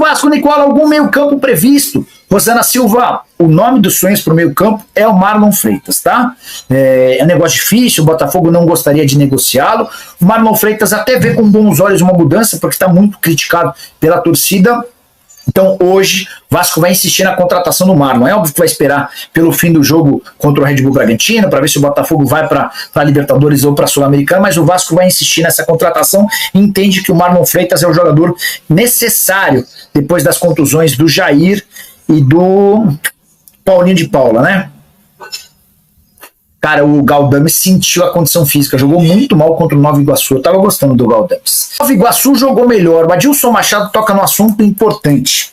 Vasco, Nicola, algum meio campo previsto? Rosana Silva, o nome dos sonhos para o meio campo é o Marlon Freitas, tá? É um negócio difícil, o Botafogo não gostaria de negociá-lo. O Marlon Freitas até vê com bons olhos uma mudança, porque está muito criticado pela torcida. Então hoje o Vasco vai insistir na contratação do Marlon. É óbvio que vai esperar pelo fim do jogo contra o Red Bull Bragantino, para ver se o Botafogo vai para a Libertadores ou para a Sul-Americana, mas o Vasco vai insistir nessa contratação e entende que o Marlon Freitas é o jogador necessário depois das contusões do Jair e do Paulinho de Paula, né? Cara, o Galdames sentiu a condição física, jogou muito mal contra o Nova Iguaçu. Eu tava gostando do Galdames. Nova Iguaçu jogou melhor. O Adilson Machado toca no assunto importante.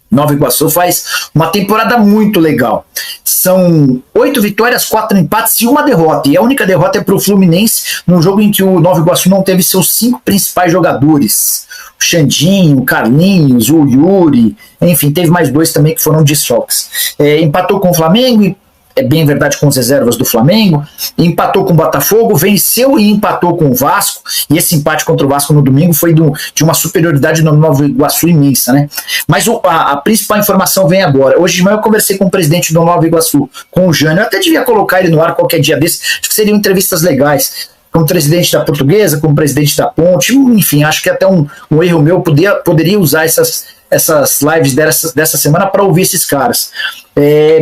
Nova Iguaçu faz uma temporada muito legal. São 8 vitórias, 4 empates e 1 derrota. E a única derrota é para o Fluminense, num jogo em que o Nova Iguaçu não teve seus 5 principais jogadores. O Xandinho, o Carlinhos, o Yuri, enfim, teve mais 2 também que foram desfalques. Empatou com o Flamengo e é bem verdade com as reservas do Flamengo, empatou com o Botafogo, venceu e empatou com o Vasco, e esse empate contra o Vasco no domingo foi de uma superioridade no Nova Iguaçu imensa, né? Mas a principal informação vem agora. Hoje de manhã eu conversei com o presidente do Nova Iguaçu, com o Jânio, eu até devia colocar ele no ar qualquer dia desse, acho que seriam entrevistas legais, com o presidente da Portuguesa, com o presidente da Ponte, enfim, acho que até um erro meu poderia usar essas lives dessa semana para ouvir esses caras.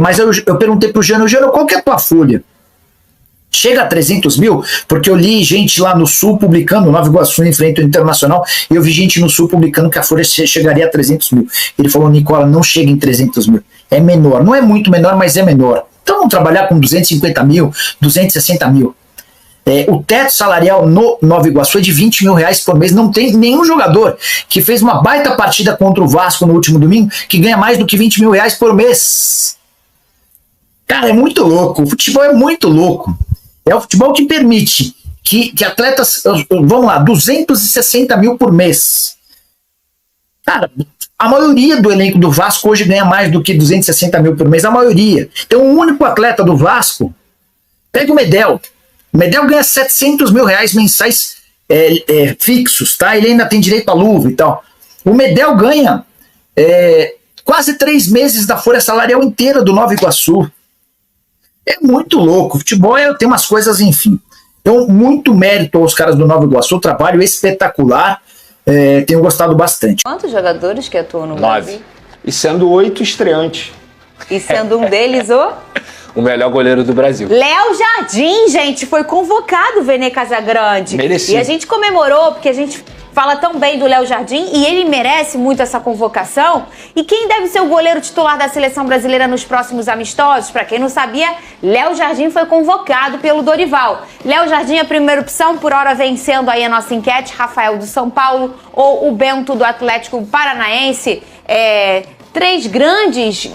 Mas eu perguntei pro Jânio, qual que é a tua folha? Chega a 300 mil? Porque eu li gente lá no Sul publicando, Nova Iguaçu enfrenta o Internacional, e eu vi gente no Sul publicando que a folha chegaria a 300 mil. Ele falou, Nicola, não chega em 300 mil. É menor, não é muito menor, mas é menor. Então vamos trabalhar com 250 mil, 260 mil. O teto salarial no Nova Iguaçu é de 20 mil reais por mês. Não tem nenhum jogador que fez uma baita partida contra o Vasco no último domingo que ganha mais do que 20 mil reais por mês. Cara, é muito louco. O futebol é muito louco. É o futebol que permite que atletas, vamos lá, 260 mil por mês. Cara, a maioria do elenco do Vasco hoje ganha mais do que 260 mil por mês. A maioria. Então o único atleta do Vasco, pega o Medel. O Medel ganha 700 mil reais mensais fixos, tá? Ele ainda tem direito à luva e tal. O Medel ganha quase 3 meses da folha salarial inteira do Nova Iguaçu. É muito louco. O futebol tem umas coisas, enfim. Então, muito mérito aos caras do Nova Iguaçu, trabalho espetacular. Tenho gostado bastante. Quantos jogadores que atuam no Brasil? 9. E sendo 8 estreantes. E sendo um deles o melhor goleiro do Brasil. Léo Jardim, gente, foi convocado o Vene Casagrande. Merecido. E a gente comemorou, porque a gente fala tão bem do Léo Jardim e ele merece muito essa convocação. E quem deve ser o goleiro titular da seleção brasileira nos próximos amistosos? Para quem não sabia, Léo Jardim foi convocado pelo Dorival. Léo Jardim é a primeira opção, por hora vencendo aí a nossa enquete. Rafael do São Paulo ou o Bento do Atlético Paranaense. 3 grandes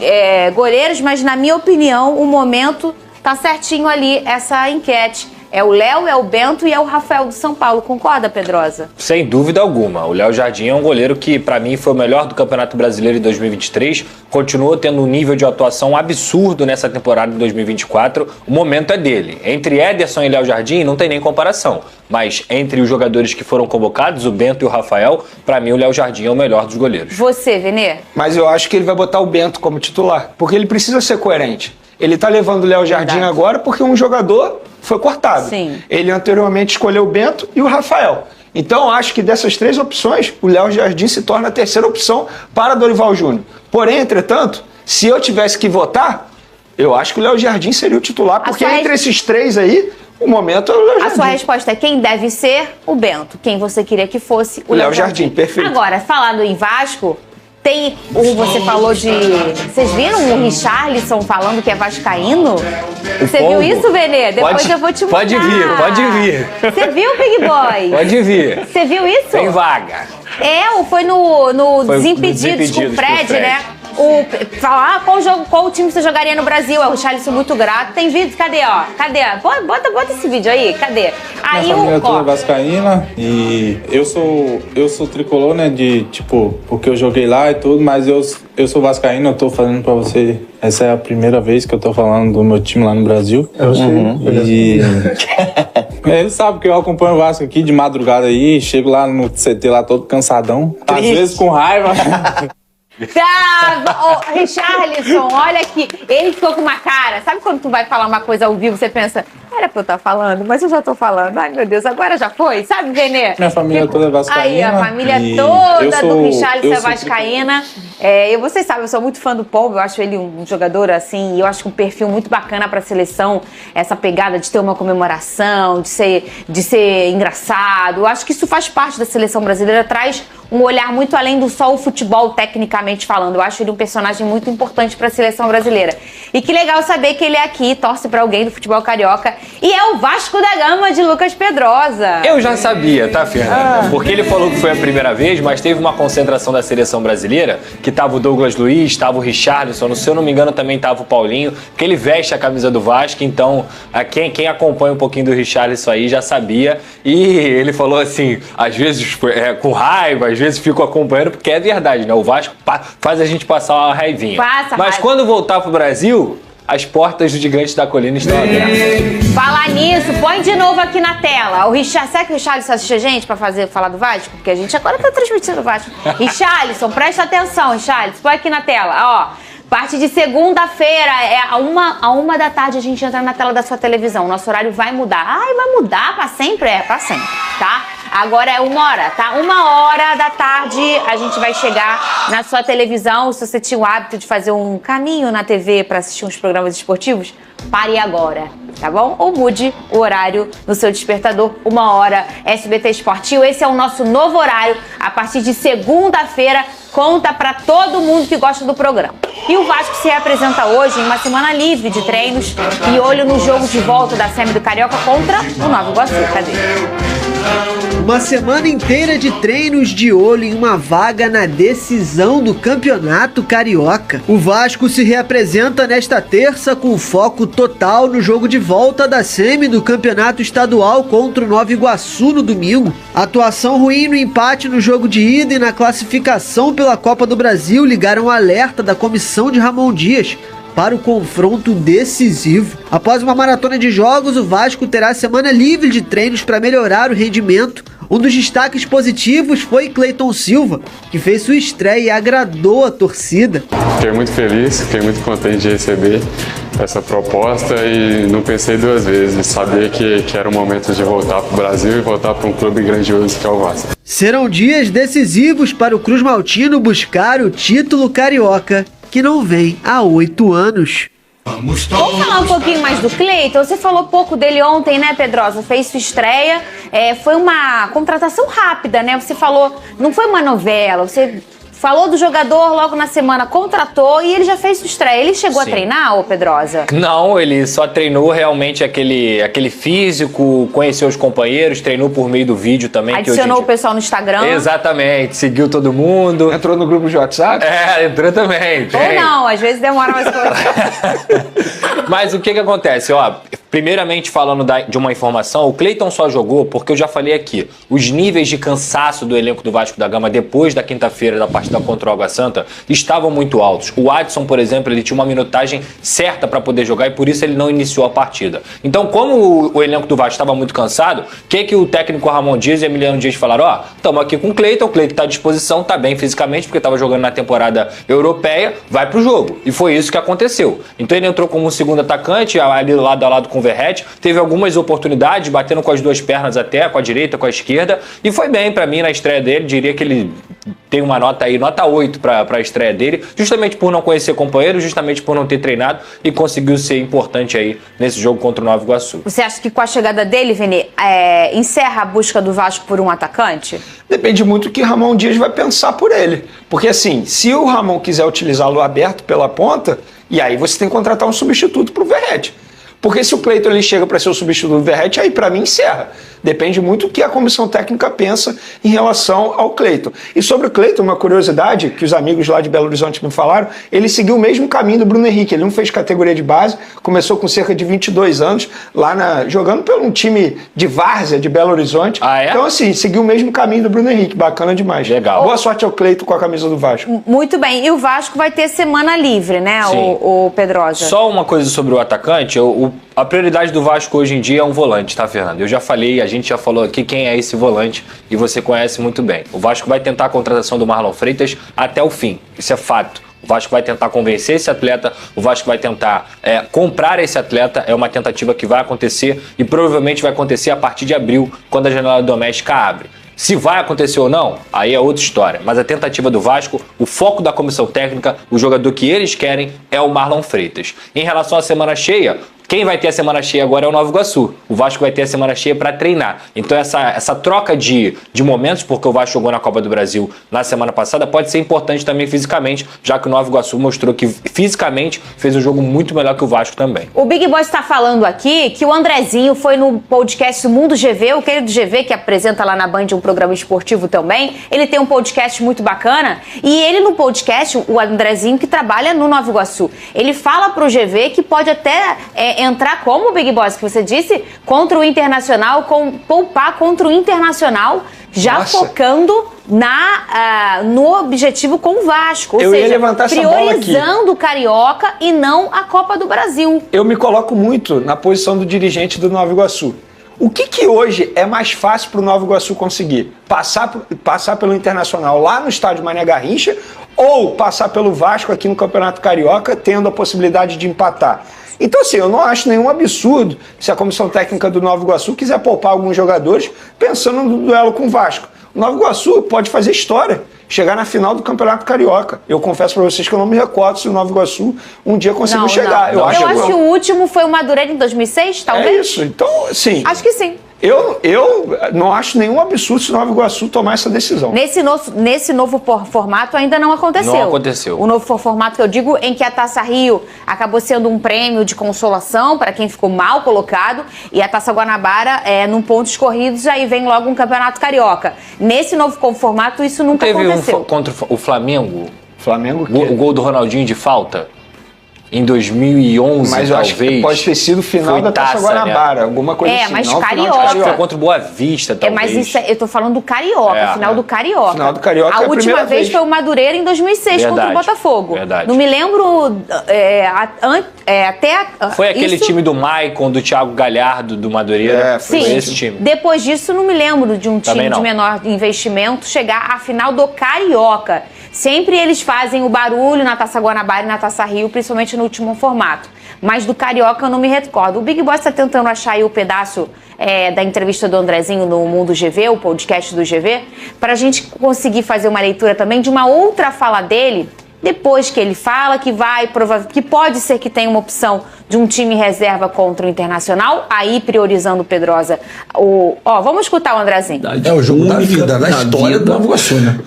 goleiros, mas na minha opinião o momento tá certinho ali essa enquete. É o Léo, é o Bento e é o Rafael do São Paulo. Concorda, Pedrosa? Sem dúvida alguma. O Léo Jardim é um goleiro que, para mim, foi o melhor do Campeonato Brasileiro em 2023. Continua tendo um nível de atuação absurdo nessa temporada de 2024. O momento é dele. Entre Ederson e Léo Jardim, não tem nem comparação. Mas entre os jogadores que foram convocados, o Bento e o Rafael, para mim o Léo Jardim é o melhor dos goleiros. Você, Venê? Mas eu acho que ele vai botar o Bento como titular. Porque ele precisa ser coerente. Ele tá levando o Léo Jardim agora porque um jogador foi cortado. Sim. Ele anteriormente escolheu o Bento e o Rafael. Então, acho que dessas 3 opções, o Léo Jardim se torna a terceira opção para Dorival Júnior. Porém, entretanto, se eu tivesse que votar, eu acho que o Léo Jardim seria o titular, porque entre esses 3 aí, o momento é o Léo Jardim. A sua resposta é quem deve ser o Bento. Quem você queria que fosse o Léo Jardim. Perfeito. Agora, falando em Vasco, tem você falou de... Vocês viram o Richarlison falando que é vascaíno? Você viu isso, Venê? Depois eu vou te mostrar. Pode vir. Você viu, Big Boy? Pode vir. Você viu isso? Tem vaga. Foi no Desimpedidos com o Fred, né? Falar qual time você jogaria no Brasil. É o Richarlison muito grato. Tem vídeo? Cadê, ó? Cadê? Bota esse vídeo aí. Cadê? Aí minha família toda vascaína e eu sou tricolor, né, porque eu joguei lá e tudo, mas eu sou vascaíno, eu tô falando pra você, essa é a primeira vez que eu tô falando do meu time lá no Brasil. Eu sei. E ele sabe que eu acompanho o Vasco aqui de madrugada aí, chego lá no CT lá todo cansadão, às vezes com raiva. Tá, Richarlison, olha aqui. Ele ficou com uma cara. Sabe quando tu vai falar uma coisa ao vivo, você pensa, era pra eu estar falando, mas eu já tô falando. Ai, meu Deus, agora já foi. Sabe, Venê? Minha família toda é vascaína. Aí, a família toda do Richarlison é vascaína. Vocês sabem, eu sou muito fã do Paul, eu acho ele um jogador assim, e eu acho que um perfil muito bacana pra seleção, essa pegada de ter uma comemoração, de ser engraçado. Eu acho que isso faz parte da seleção brasileira, traz um olhar muito além do só o futebol, tecnicamente falando. Eu acho ele um personagem muito importante para a seleção brasileira. E que legal saber que ele é aqui, torce para alguém do futebol carioca. E é o Vasco da Gama de Lucas Pedrosa. Eu já sabia, tá, Fernanda? Porque ele falou que foi a primeira vez, mas teve uma concentração da seleção brasileira, que tava o Douglas Luiz, tava o Richarlison, se eu não me engano também tava o Paulinho, que ele veste a camisa do Vasco, então quem acompanha um pouquinho do Richarlison aí já sabia. E ele falou assim, às vezes com raiva, às vezes fico acompanhando, porque é verdade, né? O Vasco faz a gente passar uma raivinha. Mas quando voltar pro Brasil, as portas do Gigantes da Colina estão abertas. Falar nisso, põe de novo aqui na tela. Será que o Richarlison assiste a gente pra falar do Vasco? Porque a gente agora tá transmitindo o Vasco. Richarlison, presta atenção, Richarlison. Põe aqui na tela, ó. A partir de segunda-feira, a uma da tarde, a gente entra na tela da sua televisão. Nosso horário vai mudar. Ai, vai mudar pra sempre? É, pra sempre, tá? Agora é 1h, tá? 1h da tarde a gente vai chegar na sua televisão. Se você tinha o hábito de fazer um caminho na TV pra assistir uns programas esportivos, pare agora, tá bom? Ou mude o horário no seu despertador, 1h, SBT Esportivo. Esse é o nosso novo horário. A partir de segunda-feira, conta pra todo mundo que gosta do programa. E o Vasco se representa hoje em uma semana livre de treinos e olho no jogo de volta da Semi do Carioca contra o Nova Iguaçu. Cadê? Uma semana inteira de treinos de olho em uma vaga na decisão do Campeonato Carioca. O Vasco se reapresenta nesta terça com foco total no jogo de volta da semi do Campeonato Estadual contra o Nova Iguaçu no domingo. Atuação ruim no empate no jogo de ida e na classificação pela Copa do Brasil ligaram o alerta da comissão de Ramon Dias para o confronto decisivo. Após uma maratona de jogos, o Vasco terá semana livre de treinos para melhorar o rendimento. Um dos destaques positivos foi Cleiton Silva, que fez sua estreia e agradou a torcida. Fiquei muito feliz, fiquei muito contente de receber essa proposta e não pensei duas vezes. Sabia que era o momento de voltar para o Brasil e voltar para um clube grandioso que é o Vasco. Serão dias decisivos para o Cruz Maltino buscar o título carioca, que não vem há 8 anos. Vamos falar um pouquinho mais do Cleiton. Você falou pouco dele ontem, né, Pedrosa? Fez sua estreia. Foi uma contratação rápida, né? Você falou, não foi uma novela. Você falou do jogador logo na semana, contratou e ele já fez sua estreia. Ele chegou a treinar, ô Pedrosa? Não, ele só treinou realmente aquele físico, conheceu os companheiros, treinou por meio do vídeo também. Adicionou o pessoal no Instagram. Exatamente, seguiu todo mundo. Entrou no grupo de WhatsApp? Entrou também. Ou não, às vezes demora mais coisa. Mas o que acontece? Primeiramente falando de uma informação, o Cleiton só jogou porque eu já falei aqui, os níveis de cansaço do elenco do Vasco da Gama depois da quinta-feira da partida contra o Água Santa estavam muito altos. O Adson, por exemplo, ele tinha uma minutagem certa para poder jogar e por isso ele não iniciou a partida. Então, como o elenco do Vasco estava muito cansado, o que o técnico Ramon Dias e Emiliano Dias falaram? Estamos aqui com o Cleiton está à disposição, está bem fisicamente porque estava jogando na temporada europeia, vai pro jogo. E foi isso que aconteceu. Então ele entrou como um segundo atacante, ali lado a lado com o Verratti, teve algumas oportunidades, batendo com as duas pernas até, com a direita, com a esquerda, e foi bem pra mim na estreia dele. Diria que ele tem uma nota aí, nota 8 pra estreia dele, justamente por não conhecer companheiro, justamente por não ter treinado e conseguiu ser importante aí nesse jogo contra o Nova Iguaçu. Você acha que com a chegada dele, Vene, encerra a busca do Vasco por um atacante? Depende muito do que Ramon Dias vai pensar por ele. Porque assim, se o Ramon quiser utilizá-lo aberto pela ponta, e aí você tem que contratar um substituto pro Verratti. Porque se o Cleiton ele chega para ser o substituto do Verratti, aí para mim encerra. Depende muito do que a comissão técnica pensa em relação ao Cleiton. E sobre o Cleiton, uma curiosidade que os amigos lá de Belo Horizonte me falaram, ele seguiu o mesmo caminho do Bruno Henrique. Ele não fez categoria de base, começou com cerca de 22 anos, lá jogando pelo um time de várzea de Belo Horizonte. Então assim, seguiu o mesmo caminho do Bruno Henrique. Bacana demais. Legal. Boa sorte ao Cleiton com a camisa do Vasco. Muito bem. E o Vasco vai ter semana livre, né, o Pedrosa? Só uma coisa sobre o atacante, A prioridade do Vasco hoje em dia é um volante, tá, Fernando? Eu já falei, a gente já falou aqui quem é esse volante e você conhece muito bem. O Vasco vai tentar a contratação do Marlon Freitas até o fim, isso é fato. O Vasco vai tentar convencer esse atleta, o Vasco vai tentar comprar esse atleta, é uma tentativa que vai acontecer e provavelmente vai acontecer a partir de abril, quando a janela doméstica abre. Se vai acontecer ou não, aí é outra história. Mas a tentativa do Vasco, o foco da comissão técnica, o jogador que eles querem é o Marlon Freitas. Em relação à semana cheia, quem vai ter a semana cheia agora é o Nova Iguaçu. O Vasco vai ter a semana cheia para treinar. Então essa troca de momentos, porque o Vasco jogou na Copa do Brasil na semana passada, pode ser importante também fisicamente, já que o Nova Iguaçu mostrou que fisicamente fez um jogo muito melhor que o Vasco também. O Big Boy está falando aqui que o Andrezinho foi no podcast Mundo GV, o querido GV, que apresenta lá na Band um programa esportivo também. Ele tem um podcast muito bacana e ele no podcast, o Andrezinho que trabalha no Nova Iguaçu, ele fala pro GV que pode até entrar como, Big Boss, que você disse, contra o Internacional, poupar contra o Internacional, já focando no objetivo com o Vasco. Ou seja, ia levantar essa bola aqui, priorizando o Carioca e não a Copa do Brasil. Eu me coloco muito na posição do dirigente do Nova Iguaçu. O que hoje é mais fácil para o Nova Iguaçu conseguir? Passar pelo Internacional lá no estádio Mané Garrincha ou passar pelo Vasco aqui no Campeonato Carioca, tendo a possibilidade de empatar? Então, assim, eu não acho nenhum absurdo se a comissão técnica do Nova Iguaçu quiser poupar alguns jogadores pensando no duelo com o Vasco. O Nova Iguaçu pode fazer história, chegar na final do Campeonato Carioca. Eu confesso para vocês que eu não me recordo se o Nova Iguaçu um dia conseguiu chegar. Eu acho que o último foi o Madureira em 2006, talvez? É isso. Então, sim. Acho que sim. Eu não acho nenhum absurdo se o Nova Iguaçu tomar essa decisão. Nesse novo formato ainda não aconteceu. Não aconteceu. O novo formato que eu digo em que a Taça Rio acabou sendo um prêmio de consolação para quem ficou mal colocado e a Taça Guanabara num pontos corridos, aí vem logo um Campeonato Carioca. Nesse novo formato isso nunca aconteceu. Teve contra o Flamengo? Flamengo o gol do Ronaldinho de falta? Em 2011, mas eu acho que pode ter sido o final da Taça Guanabara, né? Alguma coisa assim. Mas não, Carioca. Acho que foi contra o Boa Vista, talvez. Mas isso eu tô falando do Carioca, final do Carioca. Final do Carioca a última vez foi o Madureira em 2006 contra o Botafogo. Verdade. Não me lembro até... Foi aquele time do Maicon, do Thiago Galhardo, do Madureira. Foi esse time. Depois disso, não me lembro de um time de menor investimento chegar à final do Carioca. Sempre eles fazem o barulho na Taça Guanabara e na Taça Rio, principalmente no último formato. Mas do Carioca eu não me recordo. O Big Boy está tentando achar aí o pedaço da entrevista do Andrezinho no Mundo GV, o podcast do GV, para a gente conseguir fazer uma leitura também de uma outra fala dele, depois que ele fala que pode ser que tenha uma opção de um time reserva contra o Internacional, aí priorizando o Pedrosa. Vamos escutar o Andrezinho. É o jogo da vida, da história do Nova Iguaçu, né?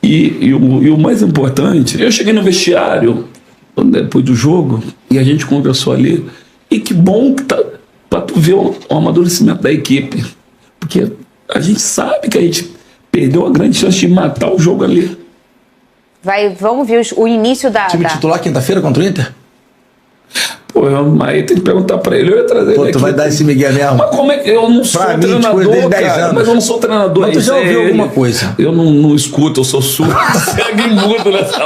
E o mais importante, eu cheguei no vestiário depois do jogo e a gente conversou ali, e que bom que tá para tu ver o amadurecimento da equipe, porque a gente sabe que a gente perdeu a grande chance de matar o jogo ali. Vamos ver o início da... Time titular quinta-feira contra o Inter? Pô, aí tem que perguntar pra ele, eu ia trazer ele aqui. Tu vai dar esse migué mesmo? Mas como é que eu não sou treinador, cara? Mas eu não sou treinador. Mas tu já ouviu alguma coisa? Eu não escuto, eu sou surdo. Segue mudo nessas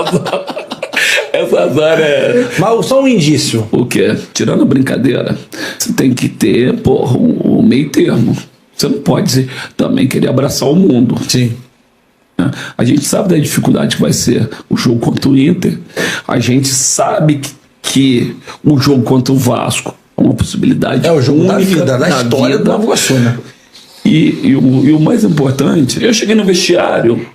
áreas. Mas só um indício. O quê? Tirando a brincadeira, você tem que ter, o meio termo. Você não pode também querer abraçar o mundo. Sim. A gente sabe da dificuldade que vai ser o jogo contra o Inter. A gente sabe que o jogo contra o Vasco é uma possibilidade. É o jogo da vida, da história do Nova Iguaçu, né? E o mais importante, eu cheguei no vestiário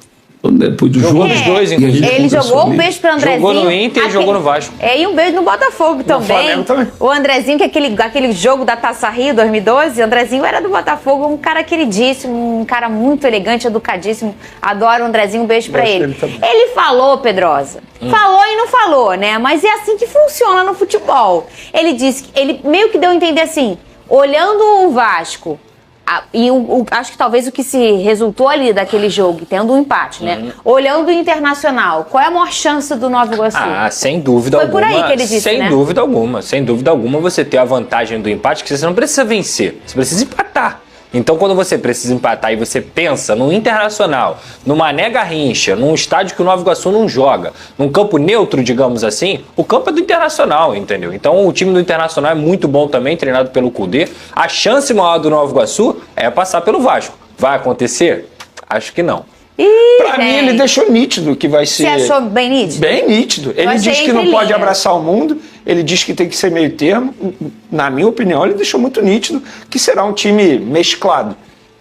depois do jogo. Os dois, ele jogou um beijo pro Andrezinho. Jogou no Inter e jogou no Vasco. E um beijo no Botafogo também. O Andrezinho, que aquele jogo da Taça Rio 2012, o Andrezinho era do Botafogo, um cara queridíssimo, um cara muito elegante, educadíssimo. Adoro o Andrezinho, um beijo pra ele. Ele falou, Pedrosa. Falou e não falou, né? Mas é assim que funciona no futebol. Ele disse, ele meio que deu a entender assim, olhando o Vasco, acho que talvez o que se resultou ali daquele jogo, tendo um empate, né? Olhando o Internacional, qual é a maior chance do Nova Iguaçu? Sem dúvida alguma. Foi por aí que ele disse, sem dúvida alguma você ter a vantagem do empate, que você não precisa vencer, você precisa empatar. Então, quando você precisa empatar e você pensa no Internacional, no Mané Garrincha, num estádio que o Nova Iguaçu não joga, num campo neutro, digamos assim, o campo é do Internacional, entendeu? Então, o time do Internacional é muito bom também, treinado pelo Kudê. A chance maior do Nova Iguaçu é passar pelo Vasco. Vai acontecer? Acho que não. Pra mim, ele deixou nítido que vai ser... Você achou bem nítido? Bem nítido. Ele diz que não pode abraçar o mundo, ele diz que tem que ser meio termo. Na minha opinião, ele deixou muito nítido que será um time mesclado.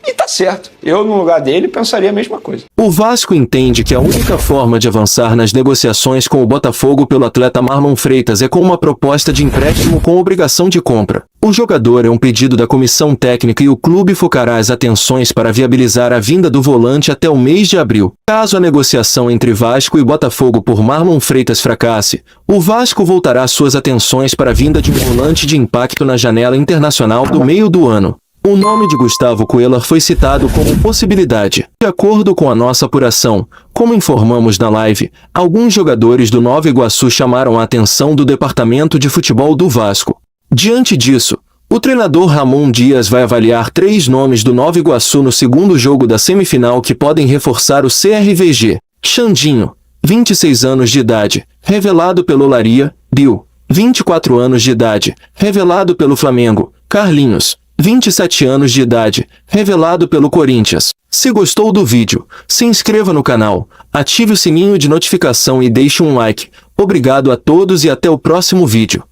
E tá certo. Eu, no lugar dele, pensaria a mesma coisa. O Vasco entende que a única forma de avançar nas negociações com o Botafogo pelo atleta Marlon Freitas é com uma proposta de empréstimo com obrigação de compra. O jogador é um pedido da comissão técnica e o clube focará as atenções para viabilizar a vinda do volante até o mês de abril. Caso a negociação entre Vasco e Botafogo por Marlon Freitas fracasse, o Vasco voltará suas atenções para a vinda de um volante de impacto na janela internacional do meio do ano. O nome de Gustavo Cuéllar foi citado como possibilidade. De acordo com a nossa apuração, como informamos na live, alguns jogadores do Nova Iguaçu chamaram a atenção do departamento de futebol do Vasco. Diante disso, o treinador Ramon Dias vai avaliar 3 nomes do Nova Iguaçu no segundo jogo da semifinal que podem reforçar o CRVG. Xandinho, 26 anos de idade, revelado pelo Olaria. Bill, 24 anos de idade, revelado pelo Flamengo. Carlinhos, 27 anos de idade, revelado pelo Corinthians. Se gostou do vídeo, se inscreva no canal, ative o sininho de notificação e deixe um like. Obrigado a todos e até o próximo vídeo.